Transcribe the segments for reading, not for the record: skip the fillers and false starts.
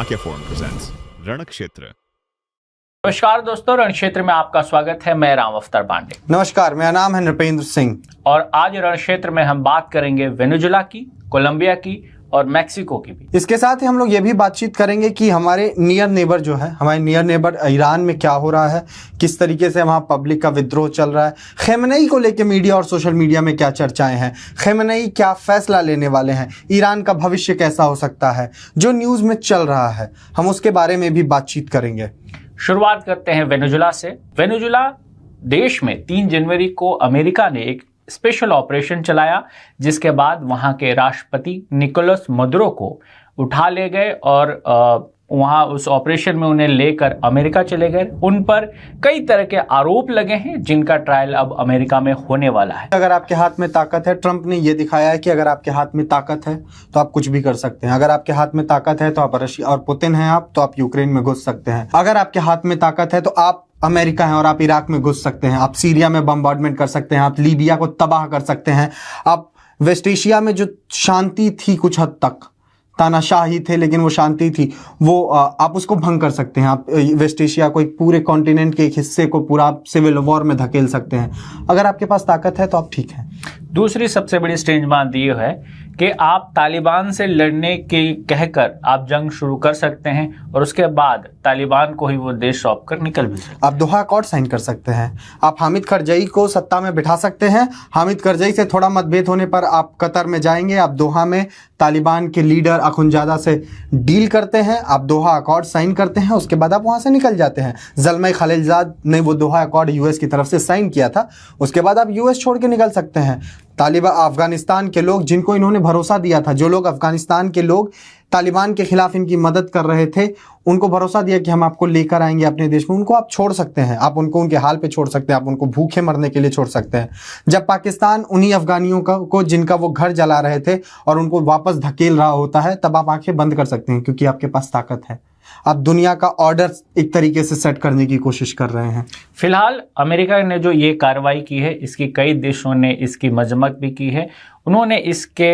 Chanakya forum presents रणक्षेत्र। नमस्कार दोस्तों, रणक्षेत्र में आपका स्वागत है। मैं राम अवतार पांडे। नमस्कार, मेरा नाम है नृपेंद्र सिंह और आज रणक्षेत्र में हम बात करेंगे वेनेजुएला की, कोलंबिया की और मैक्सिको की भी। इसके साथ ही हम लोग ये भी बातचीत करेंगे कि हमारे नियर नेबर जो है, हमारे नियर नेबर ईरान में क्या हो रहा है, किस तरीके से वहाँ पब्लिक का विद्रोह चल रहा है, खamenei को लेकर मीडिया और सोशल मीडिया में क्या चर्चाएं हैं, खamenei क्या फैसला लेने वाले हैं, ईरान का भविष्य कैसा हो सकता है, जो न्यूज़ में चल रहा है, हम उसके बारे में भी बातचीत करेंगे। शुरुआत करते हैं वेनेजुएला से। वेनेजुएला देश में 3 जनवरी को अमेरिका ने एक स्पेशल ऑपरेशन चलाया, जिसके बाद वहां के राष्ट्रपति निकोलस मदुरो को उठा ले गए और वहां उस ऑपरेशन में उन्हें लेकर अमेरिका चले गए। उन पर कई तरह के आरोप लगे हैं, जिनका ट्रायल अब अमेरिका में होने वाला है। अगर आपके हाथ में ताकत है, ट्रंप ने यह दिखाया है कि अगर आपके हाथ में ताकत है तो आप कुछ भी कर सकते हैं। अगर आपके हाथ में ताकत है तो आप रशिया और पुतिन हैं आप, तो आप यूक्रेन में घुस सकते हैं। अगर आपके हाथ में ताकत है तो आप अमेरिका हैं और आप इराक में घुस सकते हैं। आप सीरिया में बम्बार्डमेंट कर सकते हैं, आप लीबिया को तबाह कर सकते हैं, आप वेस्ट एशिया में जो शांति थी, कुछ हद तक तानाशाही थे लेकिन वो शांति थी, वो आप उसको भंग कर सकते हैं। आप वेस्ट एशिया को, एक पूरे कॉन्टिनेंट के एक हिस्से को पूरा आप सिविल वॉर में धकेल सकते हैं। अगर आपके पास ताकत है तो आप ठीक हैं। दूसरी सबसे बड़ी स्ट्रेंज बात ये है कि आप तालिबान से लड़ने के कहकर आप जंग शुरू कर सकते हैं और उसके बाद तालिबान को ही वो देश सौंप कर निकल भी सकते हैं। आप दोहा अकॉर्ड साइन कर सकते हैं। आप हामिद करजई को सत्ता में बिठा सकते हैं। हामिद करजई से थोड़ा मतभेद होने पर आप कतर में जाएंगे, आप दोहा में तालिबान के लीडर अखुंजादा से डील करते हैं, आप दोहा अकॉर्ड साइन करते हैं, उसके बाद आप वहां से निकल जाते हैं। ज़ल्मई खलीलजाद ने वो दोहा अकॉर्ड यूएस की तरफ से साइन किया था, उसके बाद आप यूएस छोड़ के निकल सकते हैं। अफगानिस्तान के लोग जिनको इन्होंने भरोसा दिया था, जो लोग अफगानिस्तान के लोग तालिबान के खिलाफ इनकी मदद कर रहे थे, उनको भरोसा दिया कि हम आपको लेकर आएंगे अपने देश में, उनको आप छोड़ सकते हैं। आप उनको उनके हाल पे छोड़ सकते हैं, आप उनको भूखे मरने के लिए छोड़ सकते हैं। जब पाकिस्तान उन्हीं अफगानियों को जिनका वो घर जला रहे थे और उनको वापस धकेल रहा होता है, तब आप आंखें बंद कर सकते हैं, क्योंकि आपके पास ताकत है। आप दुनिया का ऑर्डर एक तरीके से सेट करने की कोशिश कर रहे हैं। फिलहाल अमेरिका ने जो ये कार्रवाई की है, इसकी कई देशों ने इसकी मजम्मत भी की है। उन्होंने इसके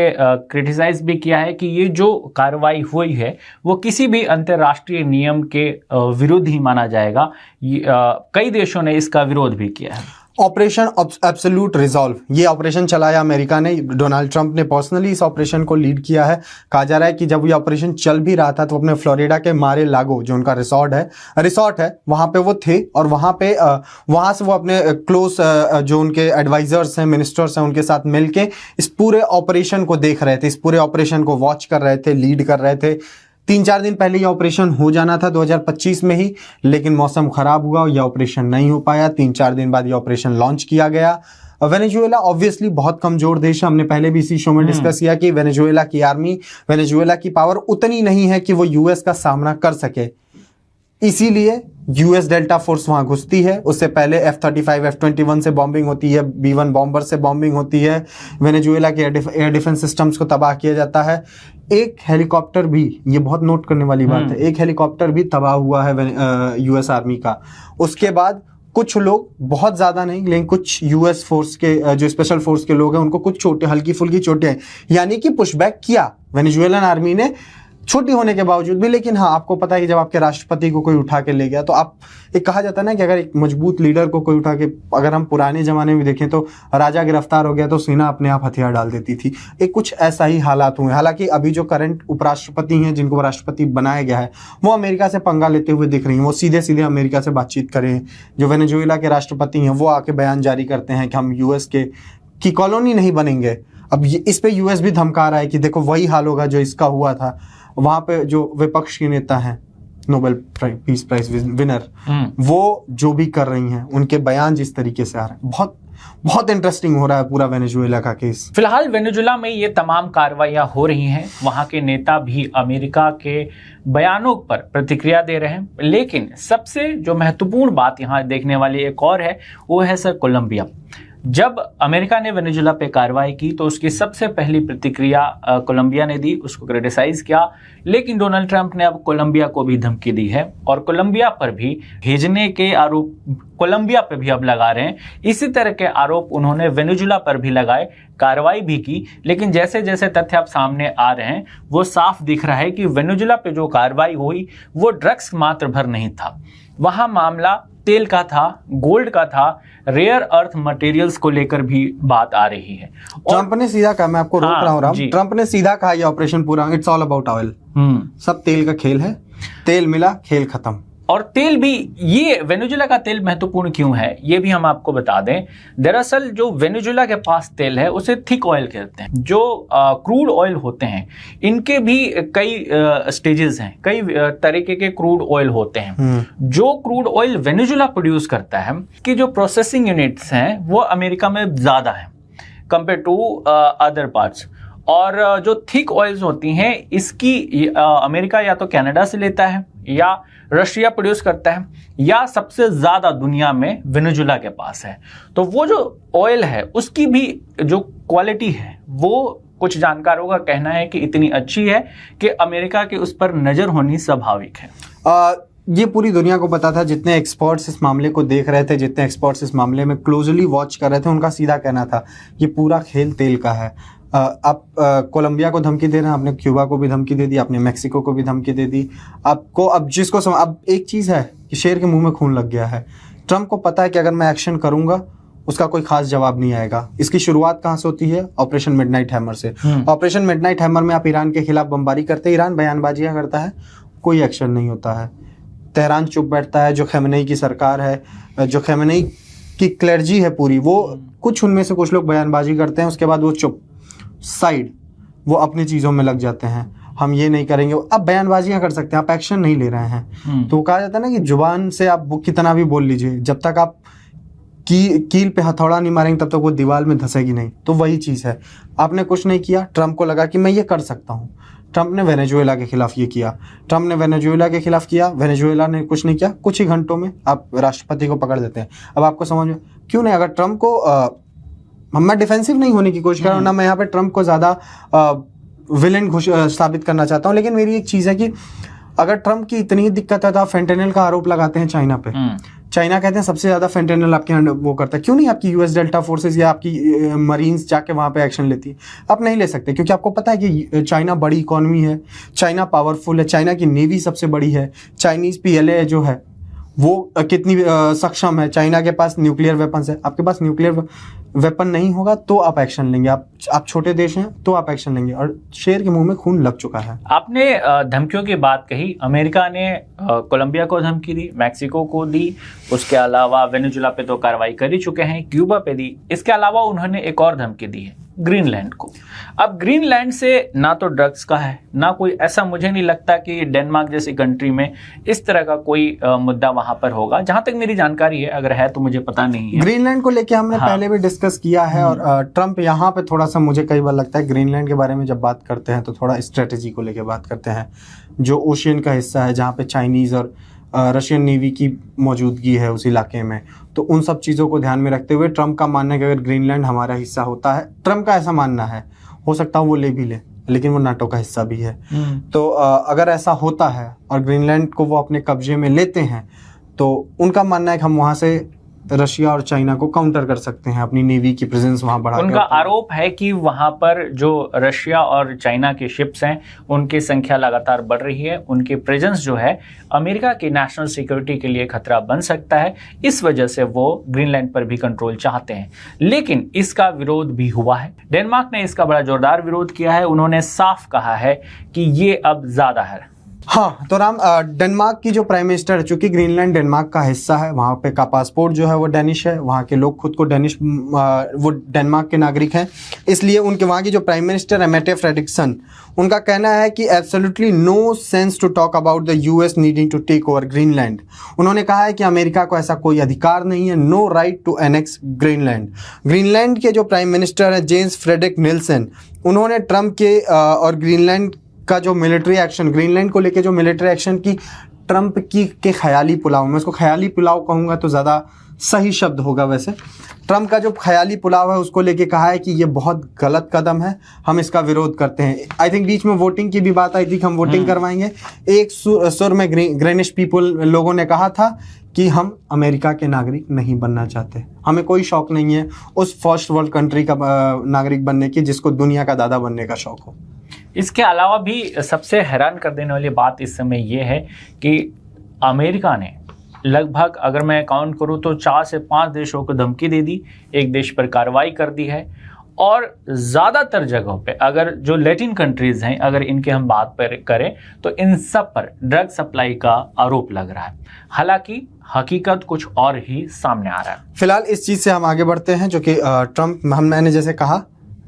क्रिटिसाइज भी किया है कि ये जो कार्रवाई हुई है वो किसी भी अंतर्राष्ट्रीय नियम के विरुद्ध ही माना जाएगा। कई देशों ने इसका विरोध भी किया है। ऑपरेशन एब्सोल्यूट रिजॉल्व, ये ऑपरेशन चलाया अमेरिका ने। डोनाल्ड ट्रंप ने पर्सनली इस ऑपरेशन को लीड किया है। कहा जा रहा है कि जब ये ऑपरेशन चल भी रहा था तो अपने फ्लोरिडा के मारे लागो, जो उनका रिसॉर्ट है वहां पे वो थे, और वहां से वो अपने क्लोज जो उनके एडवाइजर्स हैं, मिनिस्टर्स हैं, उनके साथ मिलके इस पूरे ऑपरेशन को देख रहे थे, इस पूरे ऑपरेशन को वॉच कर रहे थे, लीड कर रहे थे। 3-4 दिन पहले ये ऑपरेशन हो जाना था 2025 में ही, लेकिन मौसम खराब हुआ और यह ऑपरेशन नहीं हो पाया। 3-4 दिन बाद ये ऑपरेशन लॉन्च किया गया। वेनेजुएला ऑब्वियसली बहुत कमजोर देश है। हमने पहले भी इसी शो में डिस्कस किया कि वेनेजुएला की आर्मी, वेनेजुएला की पावर उतनी नहीं है कि वो यूएस का सामना कर सके, इसीलिए यूएस डेल्टा फोर्स वहां घुसती है। उससे पहले F-35 F-21 से बॉम्बिंग होती है, B-1 बॉम्बर से बॉम्बिंग होती है। वेनेजुएला के एयर डिफेंस सिस्टम्स को तबाह किया जाता है। एक हेलीकॉप्टर भी, ये बहुत नोट करने वाली बात है, एक हेलीकॉप्टर भी तबाह हुआ है यूएस आर्मी का। उसके बाद कुछ लोग, बहुत ज्यादा नहीं लेकिन कुछ यूएस फोर्स के जो स्पेशल फोर्स के लोग हैं, उनको कुछ चोटें, हल्की फुल्की चोटें, यानी कि पुशबैक किया वेनेजुएलन आर्मी ने, छोटी होने के बावजूद भी। लेकिन हाँ, आपको पता है कि जब आपके राष्ट्रपति को कोई उठा के ले गया, तो आप, एक कहा जाता है ना कि अगर एक मजबूत लीडर को कोई उठा के, अगर हम पुराने जमाने में देखें तो राजा गिरफ्तार हो गया तो सेना अपने आप हथियार डाल देती थी। एक कुछ ऐसा ही हालात हुए। हालांकि अभी जो करंट उपराष्ट्रपति हैं, जिनको राष्ट्रपति बनाया गया है, वो अमेरिका से पंगा लेते हुए दिख रही हैं। वो सीधे सीधे अमेरिका से बातचीत करें। जो वेनेजुएला के राष्ट्रपति हैं, वो आके बयान जारी करते हैं कि हम यूएस की कॉलोनी नहीं बनेंगे। अब इस पे यूएस भी धमका रहा है कि देखो वही हाल होगा जो इसका हुआ था। वहां पे जो विपक्ष के नेता हैं, नोबेल पीस प्राइज विनर, वो जो भी कर रही हैं, उनके बयान जिस तरीके से आ रहे हैं, बहुत बहुत इंटरेस्टिंग हो रहा है पूरा वेनेजुएला का केस। फिलहाल वेनेजुएला में ये तमाम कार्रवाइयां हो रही हैं। वहां के नेता भी अमेरिका के बयानों पर प्रतिक्रिया दे रहे हैं। लेकिन सबसे जो महत्वपूर्ण बात यहाँ देखने वाली एक और है, वो है सर कोलंबिया। जब अमेरिका ने वेनेजुला पे कार्रवाई की तो उसकी सबसे पहली प्रतिक्रिया कोलंबिया ने दी, उसको क्रिटिसाइज किया। लेकिन डोनाल्ड ट्रंप ने अब कोलंबिया को भी धमकी दी है और कोलंबिया पर भी भेजने के आरोप कोलंबिया पे भी अब लगा रहे हैं। इसी तरह के आरोप उन्होंने वेनेजुला पर भी लगाए, कार्रवाई भी की। लेकिन जैसे जैसे तथ्य अब सामने आ रहे हैं वो साफ दिख रहा है कि वेनेजुला पे जो कार्रवाई हुई वो ड्रग्स मात्र भर नहीं था, वहां मामला तेल का था, गोल्ड का था, रेयर अर्थ मटेरियल्स को लेकर भी बात आ रही है। ट्रंप ने सीधा कहा, मैं आपको रोक रहा हूँ राम, ट्रंप ने सीधा कहा ये ऑपरेशन पूरा इट्स ऑल अबाउट ऑयल, सब तेल का खेल है, तेल मिला खेल खत्म। और तेल भी, ये वेनेजुला का तेल महत्वपूर्ण क्यों है ये भी हम आपको बता दें। दरअसल जो वेनेजुला के पास तेल है उसे थिक ऑयल कहते हैं। जो क्रूड ऑयल होते हैं इनके भी कई स्टेजेस हैं, कई तरीके के क्रूड ऑयल होते हैं। जो क्रूड ऑयल वेनेजुला प्रोड्यूस करता है कि जो प्रोसेसिंग यूनिट्स हैं वो अमेरिका में ज़्यादा है कंपेयर टू अदर पार्ट्स। और जो थिक ऑयल्स होती हैं इसकी अमेरिका या तो कनाडा से लेता है या रशिया प्रोड्यूस करता है या सबसे ज़्यादा दुनिया में वेनेजुला के पास है। तो वो जो ऑयल है उसकी भी जो क्वालिटी है वो कुछ जानकारों का कहना है कि इतनी अच्छी है कि अमेरिका के उस पर नज़र होनी स्वाभाविक है। ये पूरी दुनिया को पता था, जितने एक्सपर्ट्स इस मामले को देख रहे थे, जितने एक्सपर्ट्स इस मामले में क्लोजली वॉच कर रहे थे, उनका सीधा कहना था ये पूरा खेल तेल का है। आप कोलंबिया को धमकी दे रहे हैं, आपने क्यूबा को भी धमकी दे दी, आपने मेक्सिको को भी धमकी दे दी। आपको अब जिसको अब एक चीज़ है कि शेर के मुंह में खून लग गया है। ट्रंप को पता है कि अगर मैं एक्शन करूंगा उसका कोई खास जवाब नहीं आएगा। इसकी शुरुआत कहाँ से होती है? ऑपरेशन मिडनाइट हैमर से। ऑपरेशन मिडनाइट हैमर में आप ईरान के खिलाफ बमबारी करते हैं, ईरान बयानबाजियां करता है, कोई एक्शन नहीं होता है, तेहरान चुप बैठता है। जो खमेनेई की सरकार है, जो खमेनेई की क्लर्जी है पूरी, वो कुछ उनमें से कुछ लोग बयानबाजी करते हैं, उसके बाद वो चुप साइड, वो अपनी चीज़ों में लग जाते हैं। हम ये नहीं करेंगे, अब बयानबाजियां कर सकते हैं, आप एक्शन नहीं ले रहे हैं। तो कहा जाता है ना कि जुबान से आप कितना भी बोल लीजिए, जब तक आप कील पे हथौड़ा नहीं मारेंगे तब तक वो दीवार में धंसेगी नहीं। तो वही चीज़ है, आपने कुछ नहीं किया, ट्रंप को लगा कि मैं ये कर सकता हूँ। ट्रंप ने वेनेजुएला के खिलाफ ये किया, ट्रंप ने वेनेजुएला के खिलाफ किया, वेनेजुएला ने कुछ नहीं किया, कुछ ही घंटों में आप राष्ट्रपति को पकड़ देते हैं। अब आपको समझ में क्यों नहीं, अगर ट्रंप को मैं डिफेंसिव नहीं होने की कोशिश कर रहा हूँ ना, मैं यहाँ पे ट्रंप को ज़्यादा विलेन साबित करना चाहता हूँ, लेकिन मेरी एक चीज़ है कि अगर ट्रंप की इतनी दिक्कत है तो आप फेंटेनल का आरोप लगाते हैं चाइना पे। चाइना कहते हैं सबसे ज़्यादा फेंटेनल आपके यहाँ वो करता है, क्यों नहीं आपकी यूएस डेल्टा फोर्सेस या आपकी मरीन्स जाके वहाँ पे एक्शन लेती है? आप नहीं ले सकते क्योंकि आपको पता है कि चाइना बड़ी इकॉनमी है, चाइना पावरफुल है, चाइना की नेवी सबसे बड़ी है, चाइनीज़ PLA जो है वो कितनी सक्षम है, चाइना के पास न्यूक्लियर वेपन्स है। आपके पास न्यूक्लियर वेपन नहीं होगा तो आप एक्शन लेंगे, आप छोटे देश हैं तो आप एक्शन लेंगे, और शेर के मुंह में खून लग चुका है। आपने धमकियों की बात कही, अमेरिका ने कोलंबिया को धमकी दी, मैक्सिको को दी, उसके अलावा वेनेजुला पे तो कार्रवाई कर ही चुके हैं, क्यूबा पे दी, इसके अलावा उन्होंने एक और धमकी दी है ग्रीनलैंड को। अब ग्रीनलैंड से ना तो ड्रग्स का है ना कोई, ऐसा मुझे नहीं लगता कि डेनमार्क जैसी कंट्री में इस तरह का कोई मुद्दा वहां पर होगा, जहां तक मेरी जानकारी है, अगर है तो मुझे पता नहीं है। ग्रीनलैंड को लेके हमने पहले भी डिस्कस किया है, और ट्रंप यहाँ पे थोड़ा सा मुझे कई बार लगता है ग्रीनलैंड के बारे में जब बात करते हैं तो थोड़ा स्ट्रेटेजी को लेके बात करते हैं। जो ओशियन का हिस्सा है जहाँ पे चाइनीज़ और रशियन नेवी की मौजूदगी है उस इलाके में, तो उन सब चीज़ों को ध्यान में रखते हुए ट्रंप का मानना है कि अगर ग्रीनलैंड हमारा हिस्सा होता है, ट्रंप का ऐसा मानना है, हो सकता है वो ले भी ले, लेकिन वो नाटो का हिस्सा भी है। तो अगर ऐसा होता है और ग्रीनलैंड को वो अपने कब्जे में लेते हैं तो उनका मानना है कि हम वहाँ से रशिया और चाइना को काउंटर कर सकते हैं, अपनी नेवी की प्रेजेंस वहां बढ़ा। उनका आरोप है कि वहां पर जो रशिया और चाइना के शिप्स हैं उनकी संख्या लगातार बढ़ रही है, उनकी प्रेजेंस जो है अमेरिका की नेशनल सिक्योरिटी के लिए खतरा बन सकता है, इस वजह से वो ग्रीनलैंड पर भी कंट्रोल चाहते हैं। लेकिन इसका विरोध भी हुआ है, डेनमार्क ने इसका बड़ा जोरदार विरोध किया है, उन्होंने साफ कहा है कि ये अब ज्यादा है। हाँ, तो राम, डेनमार्क की जो प्राइम मिनिस्टर, चूंकि ग्रीनलैंड डेनमार्क का हिस्सा है, वहाँ पे का पासपोर्ट जो है वो डेनिश है, वहाँ के लोग खुद को डेनिश, वो डेनमार्क के नागरिक हैं, इसलिए उनके वहाँ की जो प्राइम मिनिस्टर है मेटे फ्रेडरिक्सन, उनका कहना है कि absolutely no sense to talk about the US needing to take over Greenland. उन्होंने कहा है कि अमेरिका को ऐसा कोई अधिकार नहीं है, no right to annex Greenland. Greenland के जो प्राइम मिनिस्टर है जेम्स फ्रेडरिक निल्सन, उन्होंने ट्रंप के और ग्रीनलैंड का जो मिलिट्री एक्शन, ग्रीनलैंड को लेके जो मिलिट्री एक्शन की ट्रंप की के ख्याली पुलाव, मैं उसको ख्याली पुलाव कहूँगा तो ज़्यादा सही शब्द होगा वैसे। ट्रंप का जो ख्याली पुलाव है उसको लेके कहा है कि ये बहुत गलत कदम है, हम इसका विरोध करते हैं। आई थिंक बीच में वोटिंग की भी बात आई थी कि हम वोटिंग करवाएंगे। एक सुर में ग्रेनिश पीपल लोगों ने कहा था कि हम अमेरिका के नागरिक नहीं बनना चाहते, हमें कोई शौक नहीं है उस फर्स्ट वर्ल्ड कंट्री का नागरिक बनने की जिसको दुनिया का दादा बनने का शौक हो। इसके अलावा भी सबसे हैरान कर देने वाली बात इस समय ये है कि अमेरिका ने लगभग, अगर मैं काउंट करूं तो 4 से 5 देशों को धमकी दे दी, एक देश पर कार्रवाई कर दी है, और ज़्यादातर जगहों पे अगर जो लैटिन कंट्रीज़ हैं, अगर इनके हम बात पर करें तो इन सब पर ड्रग सप्लाई का आरोप लग रहा है। हालांकि हकीकत कुछ और ही सामने आ रहा है। फिलहाल इस चीज़ से हम आगे बढ़ते हैं जो कि ट्रंप, मैंने जैसे कहा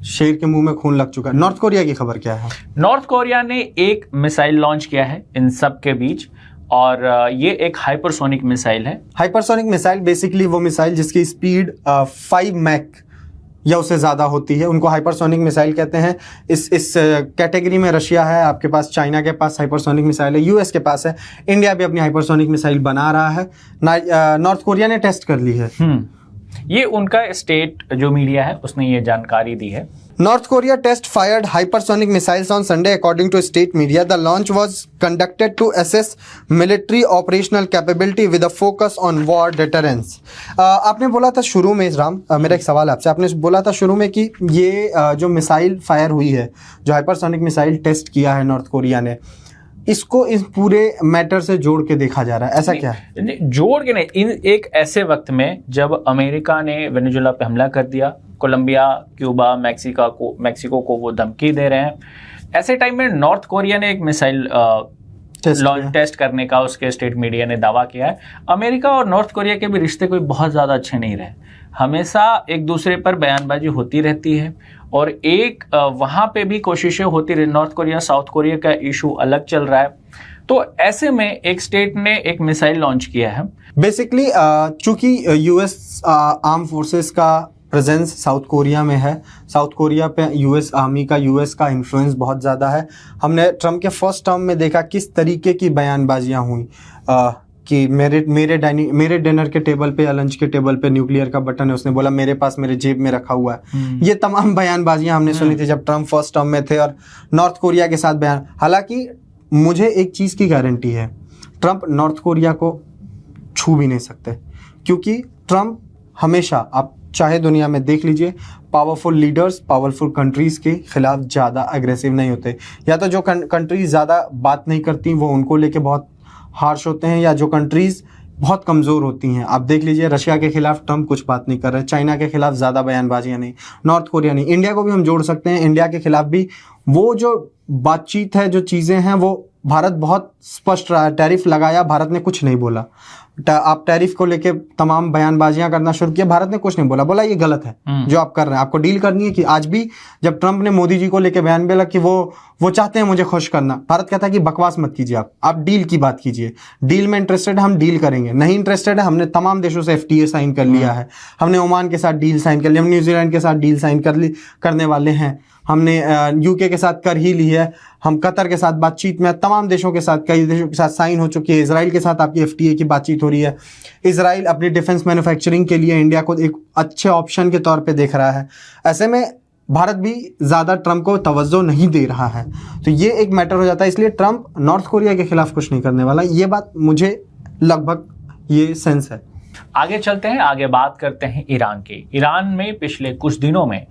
शेर के मुंह में खून लग चुका है। नॉर्थ कोरिया की खबर क्या है? नॉर्थ कोरिया ने एक मिसाइल लॉन्च किया है इन सब के बीच, और ये एक हाइपरसोनिक मिसाइल है। हाइपरसोनिक मिसाइल बेसिकली वो मिसाइल जिसकी स्पीड 5 मैक या उससे ज़्यादा होती है, उनको हाइपरसोनिक मिसाइल कहते हैं। इस कैटेगरी में रशिया है, आपके पास चाइना के पास हाइपरसोनिक मिसाइल है, यूएस के पास है, इंडिया भी अपनी हाइपरसोनिक मिसाइल बना रहा है। नॉर्थ कोरिया ने टेस्ट कर ली है। ये उनका स्टेट जो मीडिया है उसने ये जानकारी दी है। North Korea test fired hypersonic missiles on Sunday, according to state media. The launch was conducted to assess military operational capability with a focus on war deterrence. आपने बोला था शुरू में, राम, मेरा एक सवाल आपसे, आपने बोला था शुरू में कि ये जो मिसाइल फायर हुई है, जो हाइपरसोनिक मिसाइल टेस्ट किया है नॉर्थ कोरिया ने, इसको इस पूरे मैटर से जोड़ के देखा जा रहा है, ऐसा क्या है? जोड़ के नहीं, इन एक ऐसे वक्त में जब अमेरिका ने वेनेजुएला पे हमला कर दिया, कोलंबिया, क्यूबा, मैक्सिको को वो धमकी दे रहे हैं, ऐसे टाइम में नॉर्थ कोरिया ने एक मिसाइल टेस्ट करने का उसके स्टेट मीडिया ने दावा किया है। अमेरिका और नॉर्थ कोरिया के भी रिश्ते कोई बहुत ज़्यादा अच्छे नहीं रहे, हमेशा एक दूसरे पर बयानबाजी होती रहती है, और एक वहाँ पे भी कोशिशें होती रही। नॉर्थ कोरिया साउथ कोरिया का इशू अलग चल रहा है, तो ऐसे में एक स्टेट ने एक मिसाइल लॉन्च किया है। बेसिकली चूंकि यूएस आर्म फोर्सेस का प्रेजेंस साउथ कोरिया में है, साउथ कोरिया पे यूएस आर्मी का, यूएस का इन्फ्लुएंस बहुत ज़्यादा है। हमने ट्रंप के फर्स्ट टर्म में देखा किस तरीके की बयानबाजियाँ हुई कि मेरे डिनर के टेबल पे या लंच के टेबल पे न्यूक्लियर का बटन है, उसने बोला मेरे पास मेरे जेब में रखा हुआ है। ये तमाम बयानबाजियाँ हमने सुनी थी जब ट्रंप फर्स्ट टर्म में थे, और नॉर्थ कोरिया के साथ बयान। हालांकि मुझे एक चीज़ की गारंटी है, ट्रंप नॉर्थ कोरिया को छू भी नहीं सकते, क्योंकि ट्रंप हमेशा, आप चाहे दुनिया में देख लीजिए, पावरफुल लीडर्स, पावरफुल कंट्रीज़ के खिलाफ ज़्यादा अग्रेसिव नहीं होते। या तो जो कंट्रीज़ ज़्यादा बात नहीं करती वो उनको लेके बहुत हार्श होते हैं, या जो कंट्रीज़ बहुत कमज़ोर होती हैं। आप देख लीजिए रशिया के खिलाफ ट्रंप कुछ बात नहीं कर रहे, चाइना के खिलाफ ज़्यादा बयानबाजियाँ नहीं, नॉर्थ कोरिया नहीं। इंडिया को भी हम जोड़ सकते हैं, इंडिया के खिलाफ भी वो जो बातचीत है, जो चीज़ें हैं, वो भारत बहुत स्पष्ट रहा है। टैरिफ लगाया, भारत ने कुछ नहीं बोला। आप टैरिफ को लेके तमाम बयानबाजियां करना शुरू किया, भारत ने कुछ नहीं बोला, बोला ये गलत है जो आप कर रहे हैं, आपको डील करनी है। कि आज भी जब ट्रंप ने मोदी जी को लेके बयान बोला कि वो चाहते हैं मुझे खुश करना, भारत कहता है कि बकवास मत कीजिए, आप डील की बात कीजिए, डील में इंटरेस्टेड है हम डील करेंगे, नहीं इंटरेस्टेड है हमने तमाम देशों से FTA साइन कर लिया है, हमने ओमान के साथ डील साइन कर लिया, हम न्यूजीलैंड के साथ डील साइन करने वाले हैं, हमने UK के साथ कर ही ली है, हम कतर के साथ बातचीत में, तमाम देशों के साथ, कई देशों के साथ साइन हो चुकी है। इजराइल के साथ आपकी FTA की बातचीत हो रही है। इजराइल अपनी डिफेंस मैन्युफैक्चरिंग के लिए इंडिया को एक अच्छे ऑप्शन के तौर पे देख रहा है। ऐसे में भारत भी ज़्यादा ट्रंप को तवज्जो नहीं दे रहा है, तो ये एक मैटर हो जाता है। इसलिए ट्रंप नॉर्थ कोरिया के खिलाफ कुछ नहीं करने वाला, ये बात मुझे लगभग ये सेंस है। आगे चलते हैं, आगे बात करते हैं ईरान की। ईरान में पिछले कुछ दिनों में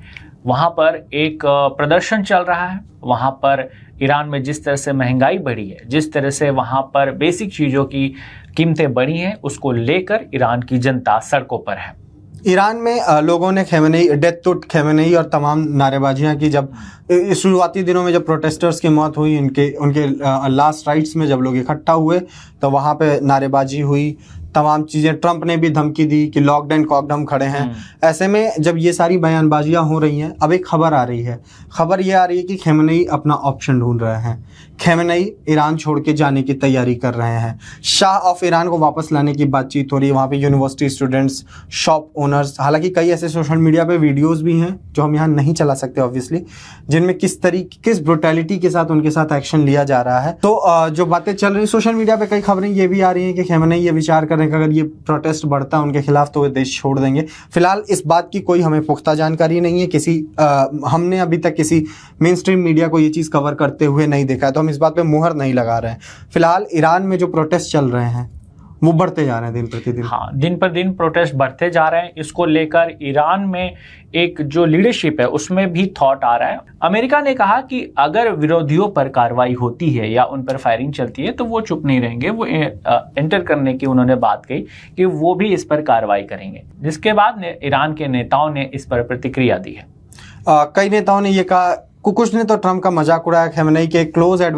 वहाँ पर एक प्रदर्शन चल रहा है। वहाँ पर ईरान में जिस तरह से महंगाई बढ़ी है, जिस तरह से वहाँ पर बेसिक चीज़ों की कीमतें बढ़ी हैं, उसको लेकर ईरान की जनता सड़कों पर है। ईरान में लोगों ने खेमेनेई, डेथ टू खेमेनेई और तमाम नारेबाजियां की। जब शुरुआती दिनों में जब प्रोटेस्टर्स की मौत हुई, उनके लास्ट राइट्स में जब लोग इकट्ठा हुए तो वहाँ पे नारेबाजी हुई, तमाम चीज़ें। ट्रंप ने भी धमकी दी कि लॉकड एंड कॉकड हम खड़े हैं। ऐसे में जब ये सारी बयानबाजियां हो रही हैं, अब एक खबर आ रही है। खबर ये आ रही है कि खेमेनेई अपना ऑप्शन ढूंढ रहे हैं। खेमेनेई ईरान छोड़ के जाने की तैयारी कर रहे हैं। शाह ऑफ ईरान को वापस लाने की बातचीत हो रही है। वहाँ पे यूनिवर्सिटी स्टूडेंट्स, शॉप ओनर्स, हालांकि कई ऐसे सोशल मीडिया पे वीडियोस भी हैं जो हम यहाँ नहीं चला सकते ऑब्वियसली, जिनमें किस ब्रुटैलिटी के साथ उनके साथ एक्शन लिया जा रहा है। तो जो बातें चल रही सोशल मीडिया पे, कई खबरें ये भी आ रही हैं कि खेमेनेई ये विचार कर कर रहे हैं कि अगर ये प्रोटेस्ट बढ़ता है उनके खिलाफ तो वे देश छोड़ देंगे। फिलहाल इस बात की कोई हमें पुख्ता जानकारी नहीं है, हमने अभी तक किसी मेन स्ट्रीम मीडिया को ये चीज़ कवर करते हुए नहीं देखा है, तो हम इस बात पे मुहर नहीं लगा रहे हैं। फिलहाल ईरान में जो प्रोटेस्ट चल रहे हैं वो बढ़ते जा रहे हैं दिन प्रतिदिन। हाँ, दिन पर दिन प्रोटेस्ट बढ़ते जा रहे हैं। इसको लेकर ईरान में एक जो लीडरशिप है उसमें भी थॉट आ रहा है। अमेरिका ने कहा कि अगर विरोधियों पर कार्रवाई होती है या उन पर फायरिंग चलती है तो वो चुप नहीं रहेंगे। वो एंटर करने की उन्होंने बात कही कि वो भी इस पर कार्रवाई करेंगे, जिसके बाद ईरान के नेताओं ने इस पर प्रतिक्रिया दी है। कई नेताओं ने ये कहा, कुछ ने तो ट्रंप का मजाक उड़ाया। खamenei के क्लोज एड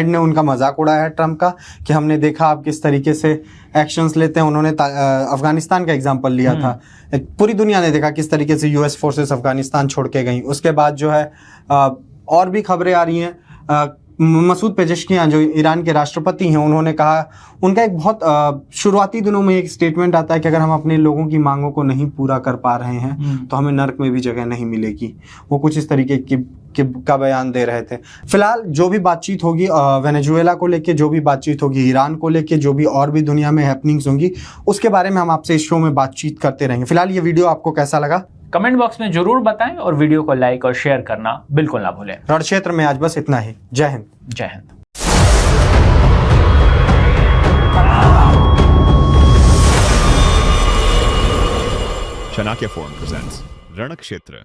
ने उनका मजाक उड़ाया है ट्रंप का कि हमने देखा आप किस तरीके से एक्शंस लेते हैं। उन्होंने अफगानिस्तान का एग्जांपल लिया था। पूरी दुनिया ने देखा किस तरीके से यूएस फोर्सेस अफगानिस्तान छोड़ के गई। उसके बाद जो है और भी खबरें आ रही हैं। मसूद पेजेशकियां जो ईरान के राष्ट्रपति हैं, उन्होंने कहा, उनका एक बहुत शुरुआती दिनों में एक स्टेटमेंट आता है कि अगर हम अपने लोगों की मांगों को नहीं पूरा कर पा रहे हैं तो हमें नर्क में भी जगह नहीं मिलेगी। वो कुछ इस तरीके का बयान दे रहे थे। फिलहाल जो भी बातचीत होगी वेनेजुएला को लेके, जो भी बातचीत होगी ईरान को लेके, जो भी और भी दुनिया में हैपनिंग्स होंगी उसके बारे में हम आपसे इस शो में बातचीत करते रहेंगे। फिलहाल ये वीडियो आपको कैसा लगा कमेंट बॉक्स में जरूर बताएं और वीडियो को लाइक और शेयर करना बिल्कुल ना भूलें। रण क्षेत्र में आज बस इतना ही। जय हिंद। जय हिंद। Chanakya Forum presents रणक्षेत्र।